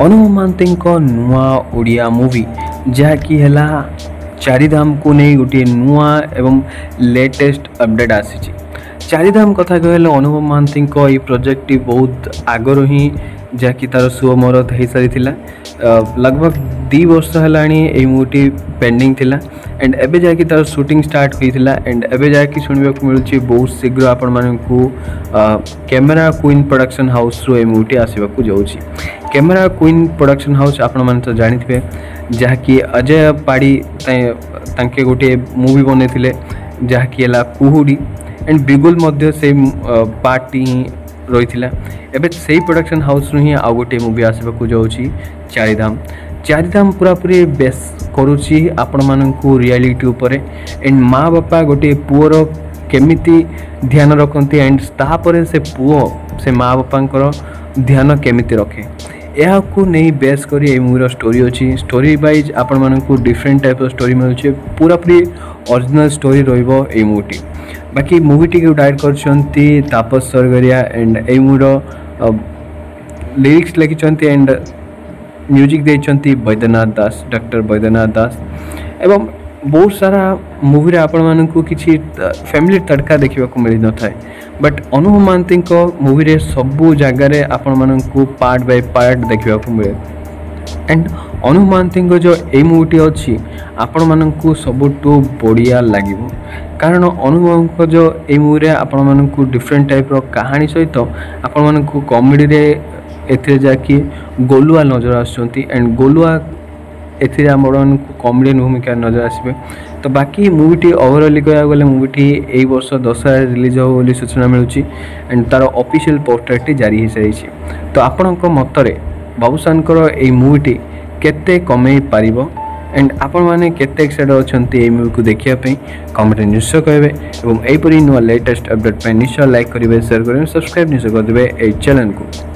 ଅନୁଭବ ମହାନ୍ତିଙ୍କ ନୂଆ ଓଡ଼ିଆ ମୁଭି ଯାହାକି ହେଲା ଚାରିଧାମ को नहीं गोटे नुआ एवं लेटेस्ट अपडेट आसी। चारिधाम कथा कहले अनुभव महांती ये प्रोजेक्ट बहुत आगर ही जहाँकि तार सुओ मरद हो सारी लगभग 2 वर्ष है मूवी पेंडिंग थिला एंड एबे जाकि तार शूटिंग स्टार्ट होता एंड एबे जाकि सुनवा मिलूँ बहुत शीघ्र आपण मानकू कैमेरा क्वीन प्रोडक्शन हाउस रो मूवी आसवाक जाऊँगी। कैमेरा क्वीन प्रोडक्शन हाउस आपण मैंने तो जानी जहाँकि अजय पाड़ी तांके गोटे मूवी बनई जहाँकि कुहुड़ी एंड बिगुल मध्य से पार्टी ही रही एबे से प्रोडक्शन हाउस ही आउ गोटे मूवी आसवाक जाऊँगी चारिधाम। चारिधाम पूरा पूरी बेस करुच्ची आपण मानकू रियलिटी उपरे एंड माँ बापा गोटे पुअर केमिति ध्यान रखती एंड तापर से पुओ से माँ बापा ध्यान केमिति रखे यह को नहीं बेस करी ए मूवी स्टोरी अच्छी। स्टोरी वाइज आपण मानकू डिफरेंट टाइप स्टोरी मिलूँ पूरा पूरी ओरिजिनल स्टोरी रहिबो ए मूवी। बाकी मूवी टी डायरेक्ट करछंती तापस सरगरिया एंड ए मूवी लिरिक्स लिखिछंती एंड म्यूजिक देछंती बैद्यनाथ दास डॉक्टर बैद्यनाथ दास एवं बहुत सारा मूवी आपण मानकू किछि फैमिली तड़का देखा मिल न था बट अनुभव महांती मूवी रे सबू जगार आपण मानकू पार्ट बाय पार्ट देखा मिले एंड अनुभव महांती जो ए मूवी अच्छी आपण मानकू सबुठू बढ़िया लगे कारण अनुभव जो ए मूवी आपण मानकू डिफरेंट टाइप रो कहानी सहित आपण मानकू कॉमेडी रे एथे जाकि गोलुआ नजर आसुंती एंड गोलुआ एथे आम कॉमेडियन भूमिका नजर आसबे। तो बाकी मूवीटी ओवरऑल कह गले मूवीटी यही वर्ष दशहरा रिलीज हो बोली सूचना मिलूँ एंड तार ऑफिशियल पोस्टरटी जारी हो सारी। तो आपणक मतरे बाबूशानकर ये मूवीटी केते कमे पारिबो एंड आपण माने केते एक्साइटेड अछंती ए मूवी को देखिया पे कमेंट निश्चय कहबे एवं एपरी नुआ लेटेस्ट अपडेट पे निश्चय लाइक करिवे शेयर करिवे सब्सक्राइब निश्चय कर देबे ए चैनल को।